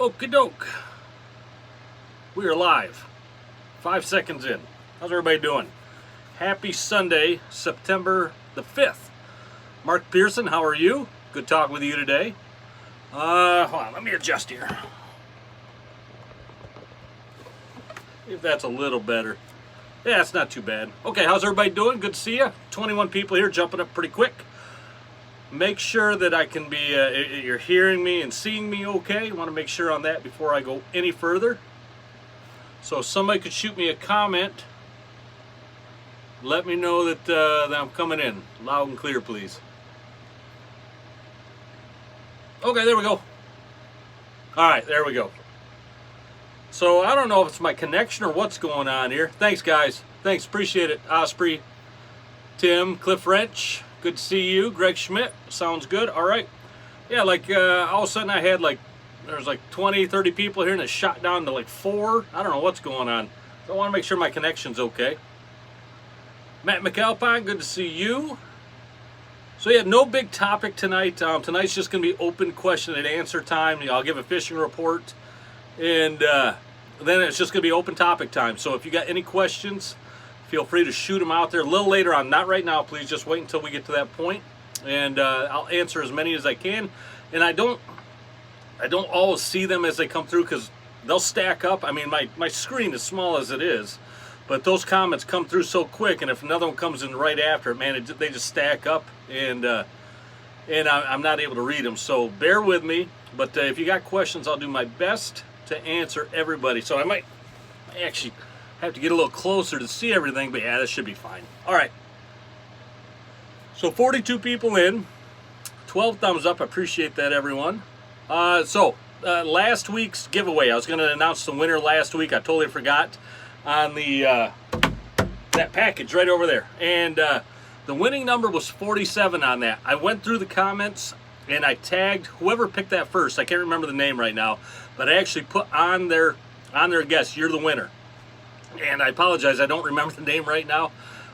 Okie doke. We are live. 5 seconds in. How's everybody doing? Happy Sunday, September the 5th. Mark Pearson, how are you? Good talk with you today. Hold on, let me adjust here. If that's a little better. Yeah, it's not too bad. Okay, how's everybody doing? Good to see you. 21 people here, jumping up pretty quick. Make sure that I can be, you're hearing me and seeing me okay. I want to make sure on that before I go any further. So if somebody could shoot me a comment, let me know that I'm coming in. Loud and clear, please. Okay, there we go. All right, there we go. So I don't know if it's my connection or what's going on here. Thanks, guys. Thanks, appreciate it. Osprey, Tim, Cliff Wrench, good to see you. Greg Schmidt, sounds good. All right. Yeah, like all of a sudden I had there's 20, 30 people here and it shot down to 4. I don't know what's going on. So I want to make sure my connection's okay. Matt McAlpine, good to see you. So yeah, no big topic tonight. Tonight's just going to be open question and answer time. I'll give a fishing report. And then it's just going to be open topic time. So if you got any questions, feel free to shoot them out there a little later on. Not right now, please. Just wait until we get to that point. And I'll answer as many as I can. And I don't always see them as they come through because they'll stack up. I mean, my screen is small as it is. But those comments come through so quick. And if another one comes in right after it, man, they just stack up. And I'm not able to read them. So bear with me. But if you got questions, I'll do my best to answer everybody. So I might actually have to get a little closer to see everything, but yeah, this should be fine. All right. So 42 people in, 12 thumbs up. I appreciate that, everyone. Last week's giveaway, I was going to announce the winner last week. I totally forgot on the that package right over there. And the winning number was 47 on that. I went through the comments and I tagged whoever picked that first. I can't remember the name right now, but I actually put on their guess, you're the winner. And I apologize, I don't remember the name right now.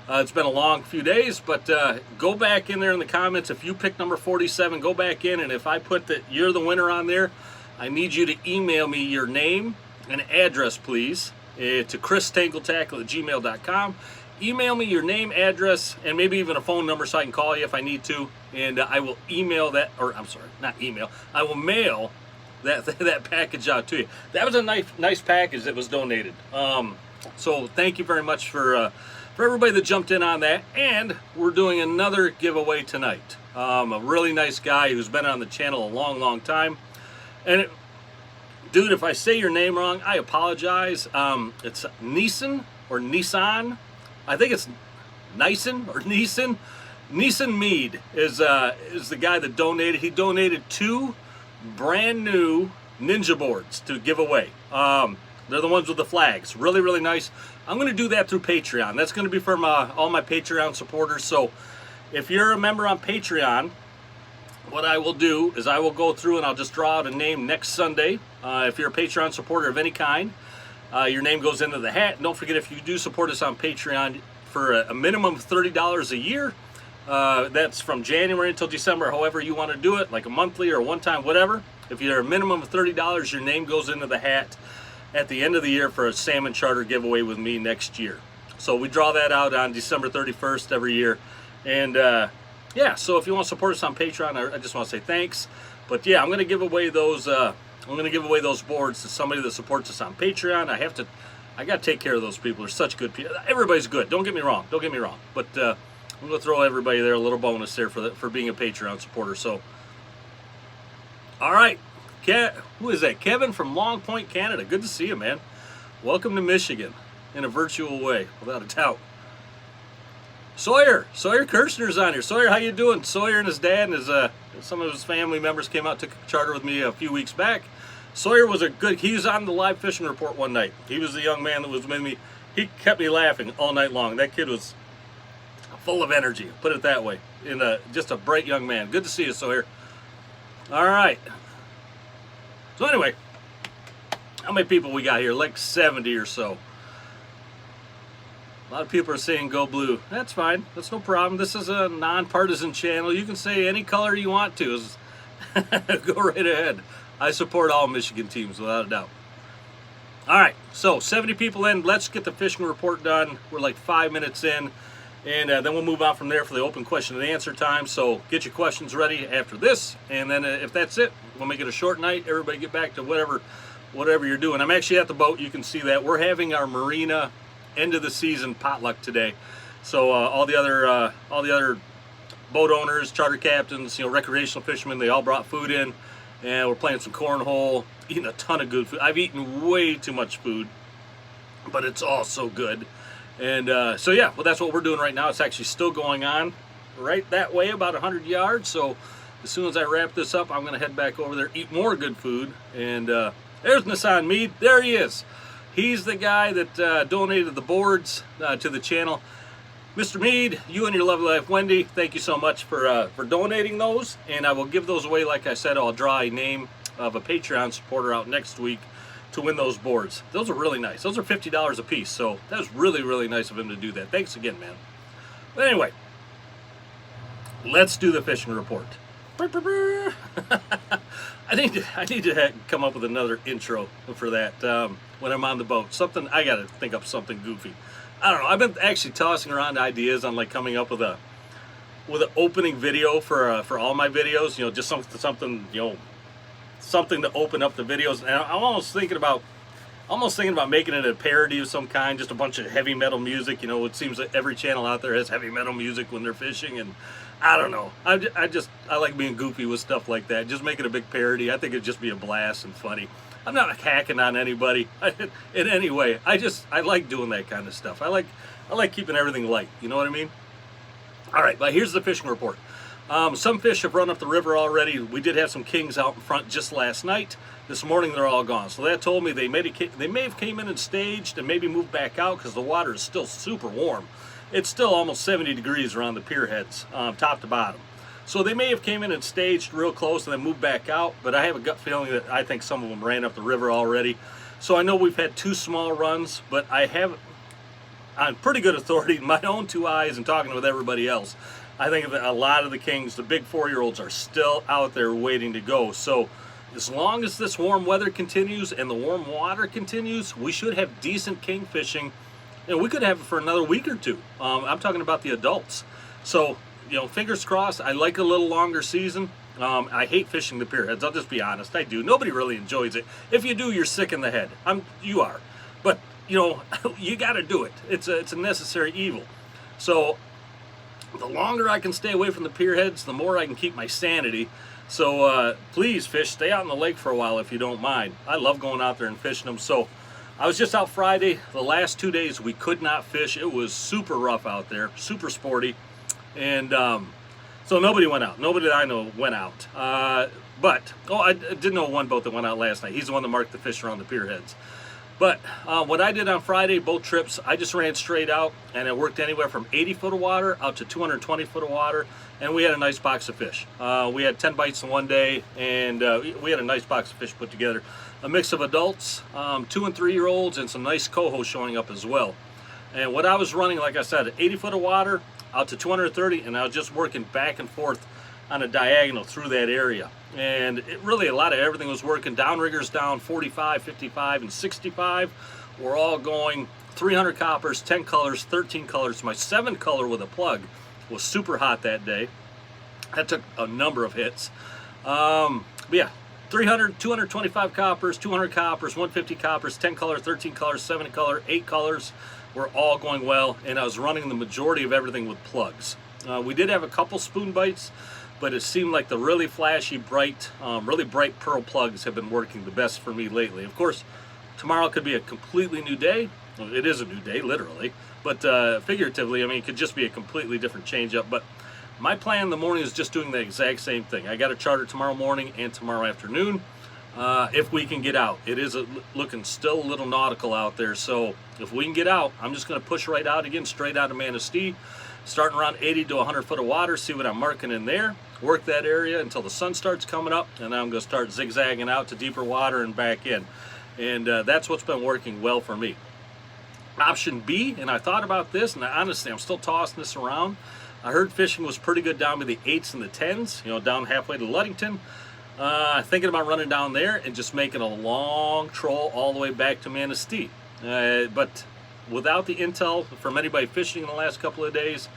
It's been a long few days, but go back in there in the comments. If you pick number 47, go back in, and if I put that you're the winner on there, I need you to email me your name and address, please, to christangletackel@gmail.com. Email me your name, address, and maybe even a phone number so I can call you if I need to. And I will email that, or I'm sorry, not email. I will mail that package out to you. That was a nice package that was donated. So thank you very much for everybody that jumped in on that. And we're doing another giveaway tonight. A really nice guy who's been on the channel a long time. And dude, if I say your name wrong, I apologize. It's Neeson or Nissan. I think it's Nyson or Neeson. Neeson Mead is the guy that donated. He donated 2 brand new Ninja boards to give away. They're the ones with the flags. Really nice. I'm going to do that through Patreon. That's going to be from all my Patreon supporters. So if you're a member on Patreon, what I will do is I will go through and I'll just draw out a name next Sunday. If you're a Patreon supporter of any kind, your name goes into the hat. And don't forget, if you do support us on Patreon for a minimum of $30 a year, that's from January until December, however you want to do it, like a monthly or a one-time, whatever. If you're a minimum of $30, your name goes into the hat at the end of the year for a salmon charter giveaway with me next year. So we draw that out on December 31st every year. And yeah, so if you want to support us on Patreon, I just want to say thanks. But yeah, I'm going to give away those boards to somebody that supports us on Patreon. I got to take care of those people. They're such good people. Everybody's good. Don't get me wrong. But I'm going to throw everybody there a little bonus there for being a Patreon supporter. So, all right. Who is that? Kevin from Long Point, Canada. Good to see you, man. Welcome to Michigan in a virtual way, without a doubt. Sawyer Kirshner's on here. Sawyer, how you doing? Sawyer and his dad and some of his family members came out, took a charter with me a few weeks back. Sawyer was he was on the live fishing report one night. He was the young man that was with me. He kept me laughing all night long. That kid was full of energy, put it that way. Just a bright young man. Good to see you, Sawyer. All right. So anyway, how many people we got here? Like 70 or so. A lot of people are saying go blue. That's fine. That's no problem. This is a non-partisan channel. You can say any color you want to. Go right ahead. I support all Michigan teams without a doubt. All right, so 70 people in. Let's get the fishing report done. We're like 5 minutes in, and then we'll move on from there for the open question and answer time. So get your questions ready after this, and then if that's it, we'll make it a short night. Everybody get back to whatever you're doing. I'm actually at the boat. You can see that we're having our marina end of the season potluck today. So all the other boat owners, charter captains, recreational fishermen, they all brought food in, and we're playing some cornhole, eating a ton of good food. I've eaten way too much food, but it's all so good. And so yeah, well, that's what we're doing right now. It's actually still going on right that way, about 100 yards. So as soon as I wrap this up, I'm going to head back over there, eat more good food. And there's Nassan Mead. There he is. He's the guy that donated the boards to the channel. Mr. Mead, you and your lovely wife Wendy, thank you so much for donating those, and I will give those away. Like I said, I'll draw a name of a Patreon supporter out next week to win those boards. Those are really nice. Those are $50 a piece, so that was really, really nice of him to do that. Thanks again, man. But anyway, let's do the fishing report. I need to come up with another intro for that when I'm on the boat. I got to think up something goofy. I don't know. I've been actually tossing around ideas on like coming up with an opening video for all my videos. Just something something to open up the videos. And I'm almost thinking about making it a parody of some kind, just a bunch of heavy metal music. It seems that every channel out there has heavy metal music when they're fishing, and I don't know. I like being goofy with stuff like that. Just make it a big parody. I think it'd just be a blast and funny. I'm not hacking on anybody in any way. I like doing that kind of stuff. I like keeping everything light. You know what I mean? All right, but here's the fishing report. Some fish have run up the river already. We did have some kings out in front just last night. This morning they're all gone. So that told me they may have came in and staged and maybe moved back out because the water is still super warm. It's still almost 70 degrees around the pier heads, top to bottom. So they may have came in and staged real close and then moved back out, but I have a gut feeling that I think some of them ran up the river already. So I know we've had 2 small runs, but I have, on pretty good authority, my own 2 eyes and talking with everybody else, I think that a lot of the kings, the big 4-year-olds, are still out there waiting to go. So as long as this warm weather continues and the warm water continues, we should have decent king fishing. We could have it for another week or 2. I'm talking about the adults. So fingers crossed. I like a little longer season. I hate fishing the pier heads. I'll just be honest. I do. Nobody really enjoys it. If you do, you're sick in the head. You are. But, you got to do it. It's a necessary evil. So the longer I can stay away from the pier heads, the more I can keep my sanity. So please, fish, stay out in the lake for a while if you don't mind. I love going out there and fishing them. So I was just out Friday. The last 2 days we could not fish. It was super rough out there, super sporty. And so nobody went out. Nobody that I know went out. But I did know one boat that went out last night. He's the one that marked the fish around the pier heads. But what I did on Friday, both trips, I just ran straight out, and it worked anywhere from 80 foot of water out to 220 foot of water, and we had a nice box of fish. We had 10 bites in one day, and we had a nice box of fish put together. A mix of adults, 2 and 3-year-olds, and some nice coho showing up as well. And what I was running, like I said, 80 foot of water out to 230, and I was just working back and forth on a diagonal through that area. And it really, a lot of everything was working. Downriggers down 45, 55, and 65. We're all going 300 coppers, 10 colors, 13 colors. My 7 color with a plug was super hot that day. That took a number of hits. But yeah, 300, 225 coppers, 200 coppers, 150 coppers, 10 color, 13 colors, 7 color, 8 colors. Were all going well, and I was running the majority of everything with plugs. We did have a couple spoon bites, but it seemed like the really flashy, really bright pearl plugs have been working the best for me lately. Of course, tomorrow could be a completely new day. Well, it is a new day, literally, but figuratively, I mean, it could just be a completely different change up. But my plan in the morning is just doing the exact same thing. I got a charter tomorrow morning and tomorrow afternoon. If we can get out. It is looking still a little nautical out there, so if we can get out, I'm just going to push right out again, straight out of Manistee, starting around 80 to 100 foot of water, see what I'm marking in there, work that area until the sun starts coming up, and then I'm going to start zigzagging out to deeper water and back in. And that's what's been working well for me. Option B, and I thought about this, and honestly, I'm still tossing this around. I heard fishing was pretty good down by the 8s and the 10s, down halfway to Ludington. Thinking about running down there and just making a long troll all the way back to Manistee. But without the intel from anybody fishing in the last couple of days,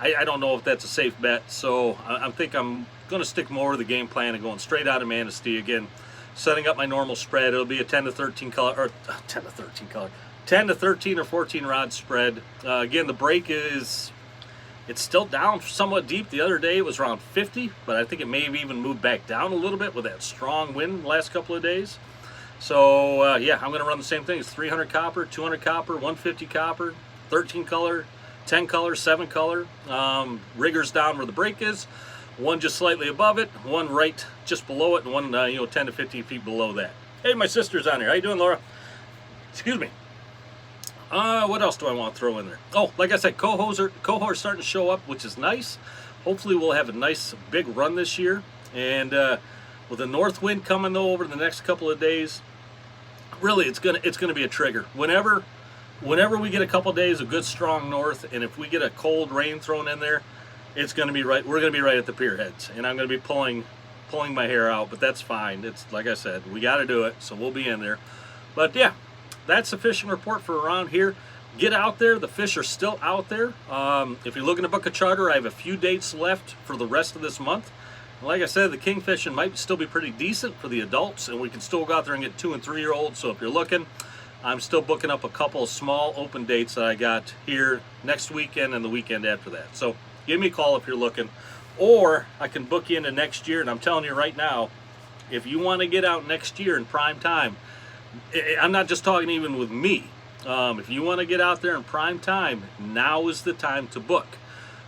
I don't know if that's a safe bet. So I think I'm going to stick more with the game plan and going straight out of Manistee again, setting up my normal spread. It'll be a 10 to 13 color, or 10 to 13 color, 10 to 13 or 14 rod spread. Again, the break is, it's still down somewhat deep. The other day it was around 50, but I think it may have even moved back down a little bit with that strong wind the last couple of days. So yeah, I'm going to run the same thing. It's 300 copper, 200 copper, 150 copper, 13 color, 10 color, 7 color. Riggers down where the break is. One just slightly above it, one right just below it, and one 10 to 15 feet below that. Hey, my sister's on here. How you doing, Laura? Excuse me. What else do I want to throw in there? Oh, like I said, cohos are starting to show up, which is nice. Hopefully we'll have a nice big run this year. And with the north wind coming though over the next couple of days, really it's gonna be a trigger. Whenever we get a couple days of good strong north, and if we get a cold rain thrown in there, it's gonna be right. We're gonna be right at the pier heads, and I'm gonna be pulling my hair out. But that's fine. It's like I said, we got to do it, so we'll be in there. But yeah. That's the fishing report for around here. Get out there. The fish are still out there. If you're looking to book a charter, I have a few dates left for the rest of this month. And like I said, the king fishing might still be pretty decent for the adults, and we can still go out there and get 2- and 3-year-olds. So if you're looking, I'm still booking up a couple of small open dates that I got here next weekend and the weekend after that. So give me a call if you're looking, or I can book you into next year. And I'm telling you right now, if you want to get out next year in prime time, I'm not just talking even with me. If you want to get out there in prime time, now is the time to book.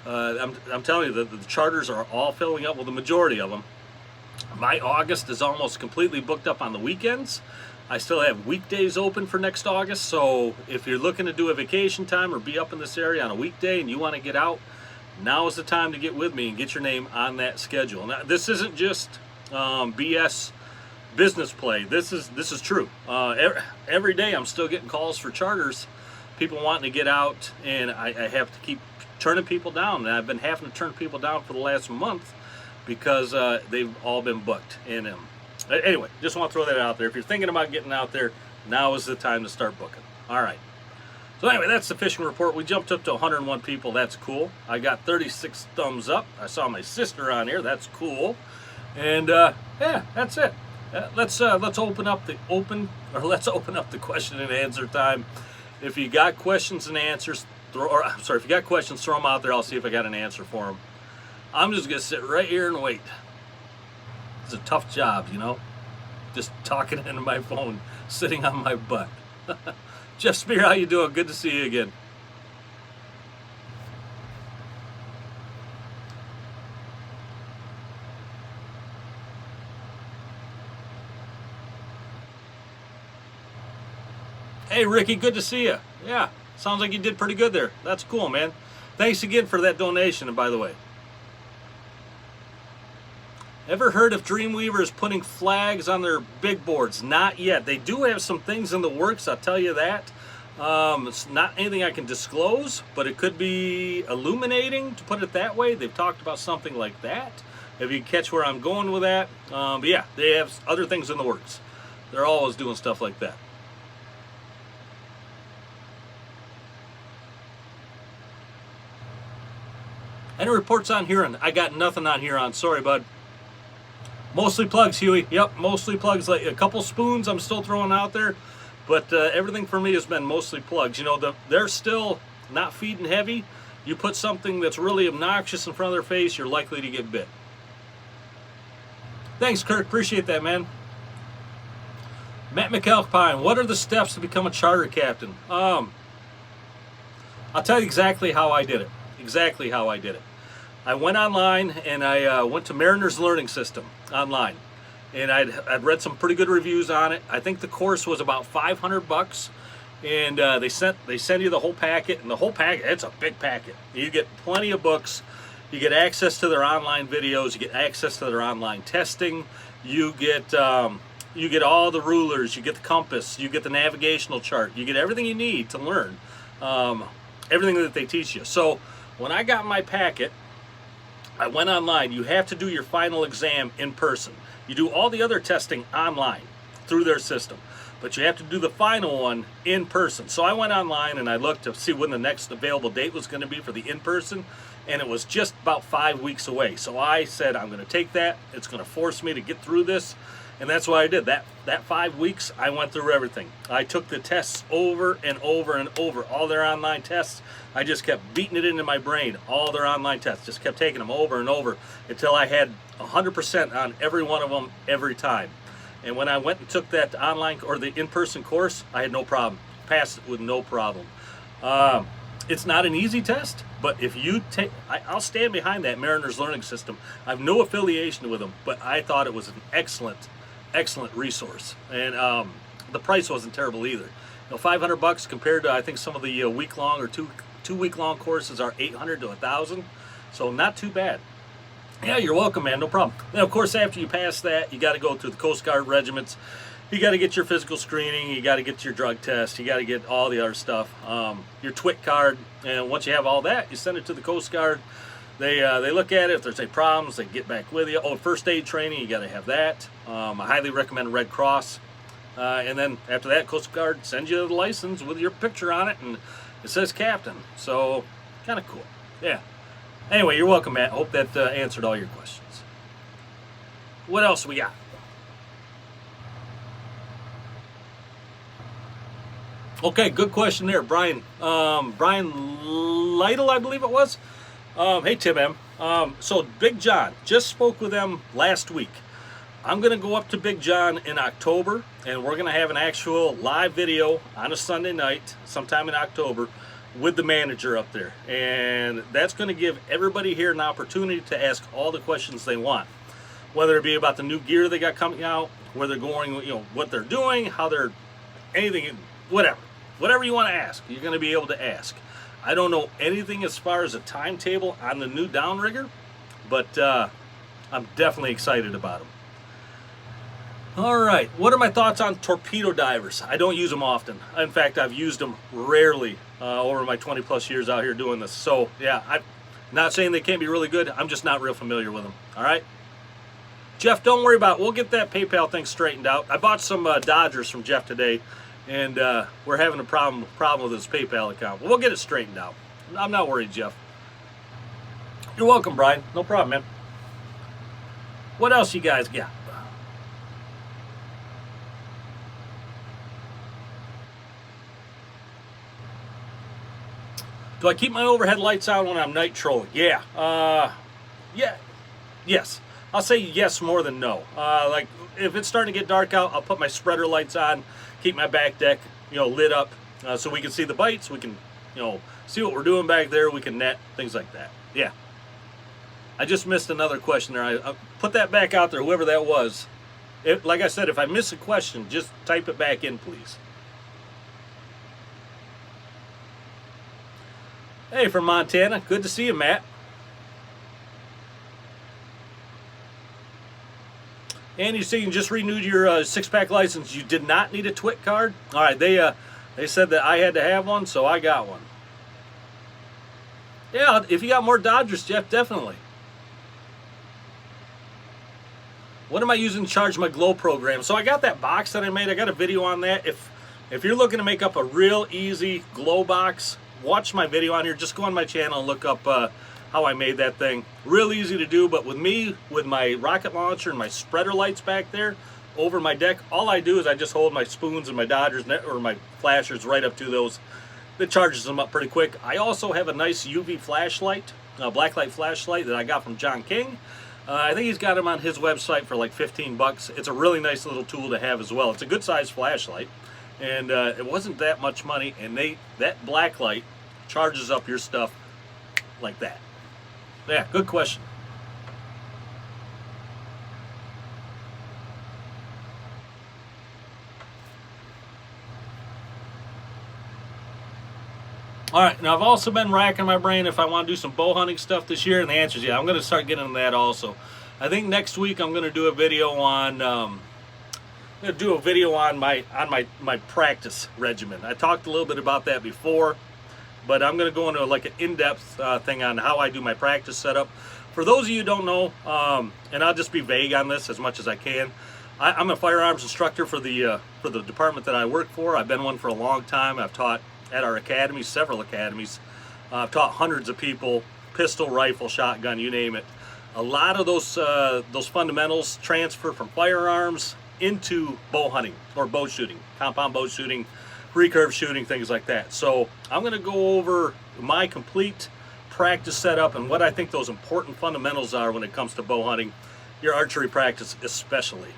I'm telling you that the charters are all filling up, well, the majority of them. My August is almost completely booked up on the weekends. I still have weekdays open for next August, so if you're looking to do a vacation time or be up in this area on a weekday and you want to get out, now is the time to get with me and get your name on that schedule. Now, this isn't just BS business play. This is true. Every day I'm still getting calls for charters, people wanting to get out, and I have to keep turning people down. And I've been having to turn people down for the last month because they've all been booked. And anyway, just want to throw that out there. If you're thinking about getting out there, now is the time to start booking. All right. So anyway, that's the fishing report. We jumped up to 101 people. That's cool. I got 36 thumbs up. I saw my sister on here. That's cool. And yeah, that's it. Let's open up the question and answer time. If you got questions and answers, if you got questions, throw them out there. I'll see if I got an answer for them. I'm just gonna sit right here and wait. It's a tough job, you know, just talking into my phone, sitting on my butt. Jeff Spear, how you doing? Good to see you again. Hey, Ricky, good to see you. Yeah, sounds like you did pretty good there. That's cool, man. Thanks again for that donation, and by the way. Ever heard of Dreamweavers putting flags on their big boards? Not yet. They do have some things in the works, I'll tell you that. It's not anything I can disclose, but it could be illuminating, to put it that way. They've talked about something like that, if you catch where I'm going with that. But yeah, they have other things in the works. They're always doing stuff like that. Any reports on Huron? I got nothing on Huron. Sorry, bud. Mostly plugs, Huey. Yep, mostly plugs. Like a couple spoons I'm still throwing out there, but everything for me has been mostly plugs. You know, they're still not feeding heavy. You put something that's really obnoxious in front of their face, you're likely to get bit. Thanks, Kirk. Appreciate that, man. Matt McAlpine, what are the steps to become a charter captain? I'll tell you exactly how I did it. Exactly how I did it. I went online and I went to Mariner's Learning System online, and I'd read some pretty good reviews on it. I think the course was about $500, and they send you the whole packet, and the whole packet, it's a big packet. You get plenty of books, you get access to their online videos, you get access to their online testing, you get all the rulers, you get the compass, you get the navigational chart, you get everything you need to learn, everything that they teach you. So when I got my packet, I went online. You have to do your final exam in person. You do all the other testing online through their system, but you have to do the final one in person. So I went online and I looked to see when the next available date was going to be for the in-person, and it was just about 5 weeks away. So I said, I'm going to take that. It's going to force me to get through this. And that's what I did. That 5 weeks, I went through everything. I took the tests over and over and over, all their online tests. I just kept beating it into my brain, all their online tests. Just kept taking them over and over until I had 100% on every one of them every time. And when I went and took that online or the in-person course, I had no problem. Passed it with no problem. It's not an easy test, but if you take, I'll stand behind that Mariners learning system. I have no affiliation with them, but I thought it was an excellent resource, and the price wasn't terrible either. You know, $500 compared to, I think, some of the week-long or two week-long courses are $800 to $1,000, so not too bad. Yeah, you're welcome, man. No problem. Now, of course, after you pass that, you got to go through the Coast Guard regiments. You got to get your physical screening. You got to get your drug test. You got to get all the other stuff. Your TWIC card, and once you have all that, you send it to the Coast Guard. They look at it. If there's any problems, they get back with you. Oh, first aid training, you got to have that. I highly recommend Red Cross. And then after that, Coast Guard sends you the license with your picture on it, and it says Captain. So, kind of cool. Yeah. Anyway, you're welcome, Matt. Hope that answered all your questions. What else we got? Okay, good question there, Brian. Brian Lytle, I believe it was. Hey, Tim M. So Big John, just spoke with them last week. I'm going to go up to Big John in October, and we're going to have an actual live video on a Sunday night, sometime in October, with the manager up there. And that's going to give everybody here an opportunity to ask all the questions they want, whether it be about the new gear they got coming out, where they're going, you know, what they're doing, how they're, anything, whatever. Whatever you want to ask, you're going to be able to ask. I don't know anything as far as a timetable on the new Downrigger, but I'm definitely excited about them. All right, what are my thoughts on torpedo divers? I don't use them often. In fact, I've used them rarely over my 20 plus years out here doing this. So yeah, I'm not saying they can't be really good. I'm just not real familiar with them. All right, Jeff, don't worry about it. We'll get that PayPal thing straightened out. I bought some Dodgers from Jeff today, and we're having a problem with his PayPal account. But we'll get it straightened out. I'm not worried, Jeff. You're welcome, Brian. No problem, man. What else you guys got? Do I keep my overhead lights on when I'm night trolling? Yeah. Yes. I'll say yes more than no. Like, if it's starting to get dark out, I'll put my spreader lights on, keep my back deck, lit up, so we can see the bites. We can, see what we're doing back there. We can net, things like that. Yeah. I just missed another question there. I put that back out there, whoever that was. Like I said, if I miss a question, just type it back in, please. Hey, from Montana. Good to see you, Matt. And you say you just renewed your six-pack license. You did not need a TWIC card? All right, they said that I had to have one, so I got one. Yeah, if you got more Dodgers, Jeff, definitely. What am I using to charge my glow program? So I got that box that I made. I got a video on that. If you're looking to make up a real easy glow box, watch my video on here. Just go on my channel and look up how I made that thing. Real easy to do, but with me, with my rocket launcher and my spreader lights back there over my deck, all I do is I just hold my spoons and my Dodgers or my flashers right up to those. It charges them up pretty quick. I also have a nice UV flashlight, blacklight flashlight that I got from John King. I think he's got them on his website for like 15 bucks. It's a really nice little tool to have as well. It's a good sized flashlight, and it wasn't that much money, and that blacklight charges up your stuff like that. Yeah, good question. All right, now I've also been racking my brain if I want to do some bow hunting stuff this year, and the answer is yeah. I'm going to start getting into that also. I think next week I'm going to do a video on my practice regimen. I talked a little bit about that before, but I'm going to go into like an in-depth thing on how I do my practice setup. For those of you who don't know, and I'll just be vague on this as much as I can, I'm a firearms instructor for the department that I work for. I've been one for a long time. I've taught at our academy, several academies. I've taught hundreds of people, pistol, rifle, shotgun, you name it. A lot of those fundamentals transfer from firearms into bow hunting or bow shooting, compound bow shooting, recurve shooting, things like that. So I'm going to go over my complete practice setup and what I think those important fundamentals are when it comes to bow hunting, your archery practice especially.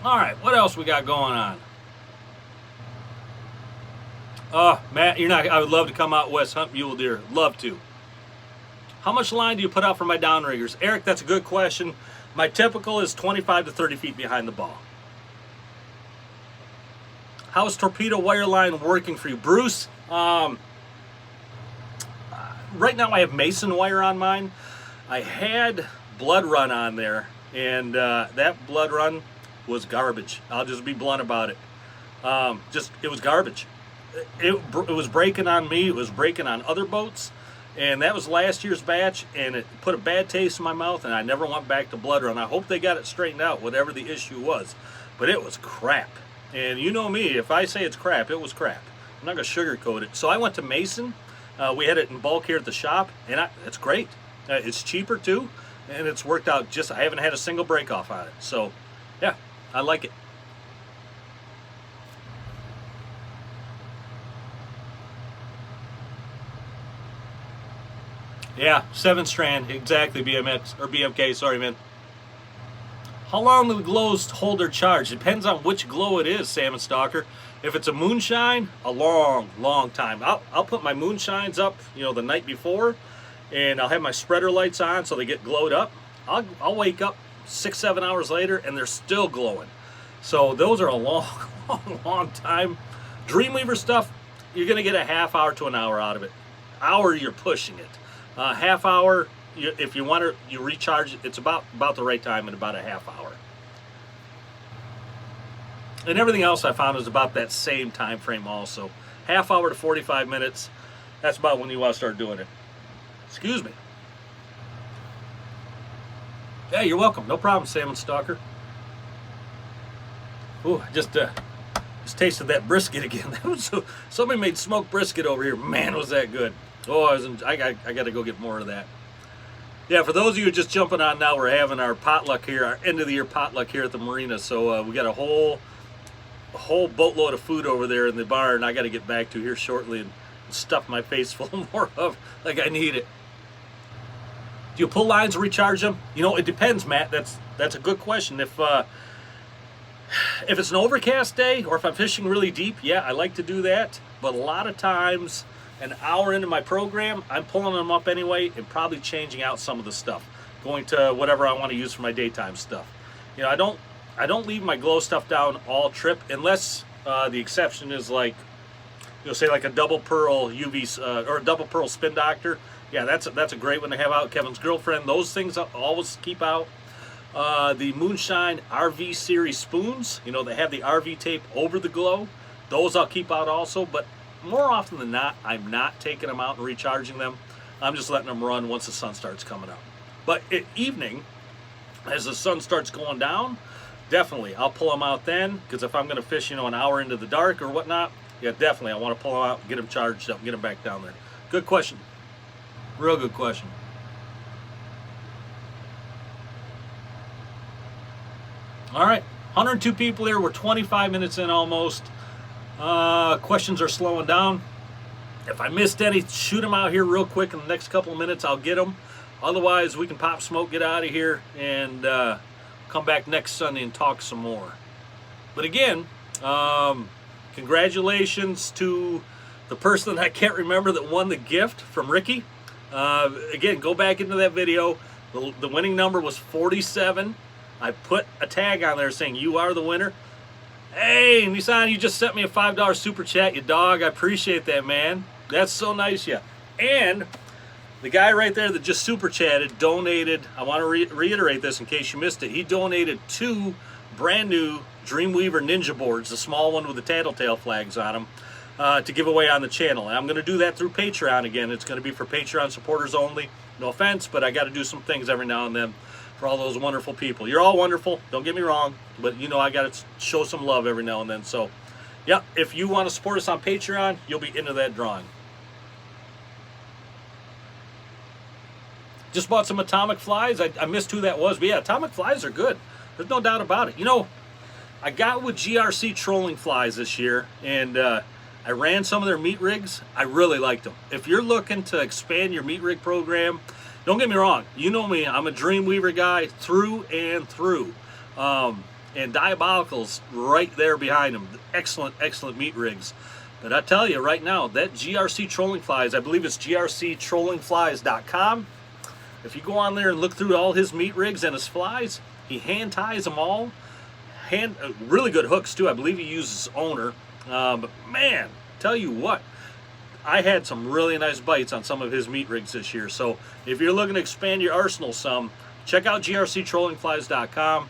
All right, what else we got going on? Matt, you're not. I would love to come out west, hunt mule deer. Love to. How much line do you put out for my downriggers? Eric, that's a good question. My typical is 25 to 30 feet behind the ball. How's Torpedo wire line working for you? Bruce, right now I have Mason wire on mine. I had Blood Run on there, and that Blood Run was garbage. I'll just be blunt about it. It was garbage. It was breaking on me. It was breaking on other boats. And that was last year's batch, and it put a bad taste in my mouth, and I never went back to Blood Run. I hope they got it straightened out, whatever the issue was. But it was crap. And you know me, if I say it's crap, it was crap. I'm not going to sugarcoat it. So I went to Mason. We had it in bulk here at the shop, and it's great. It's cheaper, too, and it's worked out just, I haven't had a single break off on it. So, yeah, I like it. Yeah, 7-strand, exactly, BMX, or BMK, sorry, man. How long do the glows hold their charge? Depends on which glow it is, Salmon Stalker. If it's a moonshine, a long, long time. I'll put my moonshines up, the night before, and I'll have my spreader lights on so they get glowed up. I'll wake up 6-7 hours later, and they're still glowing. So those are a long, long, long time. Dreamweaver stuff, you're going to get a half hour to an hour out of it. Hour, you're pushing it. Half hour, if you want to, you recharge it. It's about the right time in about a half hour. And everything else I found is about that same time frame also. Half hour to 45 minutes. That's about when you want to start doing it. Excuse me. Yeah, you're welcome. No problem, Salmon Stalker. Ooh, I just tasted that brisket again. Somebody made smoked brisket over here. Man, was that good. Oh, I got to go get more of that. Yeah, for those of you just jumping on now, we're having our potluck here, our end of the year potluck here at the marina. So we got a whole boatload of food over there in the barn. I got to get back to here shortly and stuff my face full more of, like I need it. Do you pull lines and recharge them? It depends, Matt. That's a good question. If it's an overcast day or if I'm fishing really deep, yeah, I like to do that. But a lot of times, an hour into my program, I'm pulling them up anyway and probably changing out some of the stuff, going to whatever I want to use for my daytime stuff. I don't leave my glow stuff down all trip unless the exception is like, say like a double pearl UV or a double pearl spin doctor. Yeah, that's a great one to have out. Kevin's girlfriend, those things I'll always keep out. The Moonshine RV series spoons, they have the RV tape over the glow. Those I'll keep out also, but more often than not, I'm not taking them out and recharging them. I'm just letting them run once the sun starts coming up. But at evening, as the sun starts going down, definitely I'll pull them out then, because if I'm going to fish, an hour into the dark or whatnot, yeah, definitely I want to pull them out, get them charged up, get them back down there. Good question. Real good question. All right, 102 people here. We're 25 minutes in almost. Questions are slowing down. If I missed any, shoot them out here real quick in the next couple of minutes. I'll get them. Otherwise, we can pop smoke, get out of here, and come back next Sunday and talk some more. But again, congratulations to the person that I can't remember that won the gift from Ricky. Again, go back into that video. The winning number was 47. I put a tag on there saying you are the winner. Hey, Nissan, you just sent me a $5 super chat, you dog. I appreciate that, man. That's so nice, yeah. And the guy right there that just super chatted donated, I want to reiterate this in case you missed it, he donated 2 brand new Dreamweaver Ninja boards, the small one with the tattletale flags on them. to give away on the channel. And I'm going to do that through Patreon again. It's going to be for Patreon supporters only. No offense, but I got to do some things every now and then for all those wonderful people. You're all wonderful, don't get me wrong, but you know I got to show some love every now and then. So, yeah, if you want to support us on Patreon, you'll be into that drawing. Just bought some atomic flies. I missed who that was, but yeah, atomic flies are good. There's no doubt about it. You know, I got with GRC trolling flies this year, and I ran some of their meat rigs. I really liked them. If you're looking to expand your meat rig program, don't get me wrong. You know me. I'm a Dreamweaver guy through and through. And Diabolical's right there behind them. Excellent, excellent meat rigs. But I tell you right now, that GRC trolling flies, I believe it's grctrollingflies.com. If you go on there and look through all his meat rigs and his flies, he hand ties them all. Really good hooks too. I believe he uses owner. But man, tell you what, I had some really nice bites on some of his meat rigs this year. So if you're looking to expand your arsenal some, check out grctrollingflies.com.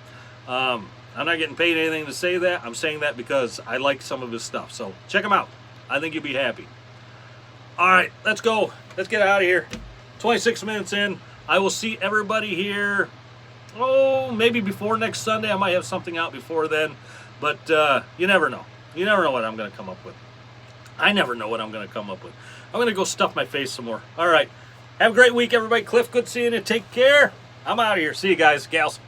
I'm not getting paid anything to say that. I'm saying that because I like some of his stuff. So check him out. I think you'll be happy. All right, let's go. Let's get out of here. 26 minutes in. I will see everybody here. Oh, maybe before next Sunday. I might have something out before then. But you never know. You never know what I'm going to come up with. I never know what I'm going to come up with. I'm going to go stuff my face some more. All right. Have a great week, everybody. Cliff, good seeing you. Take care. I'm out of here. See you guys, gals.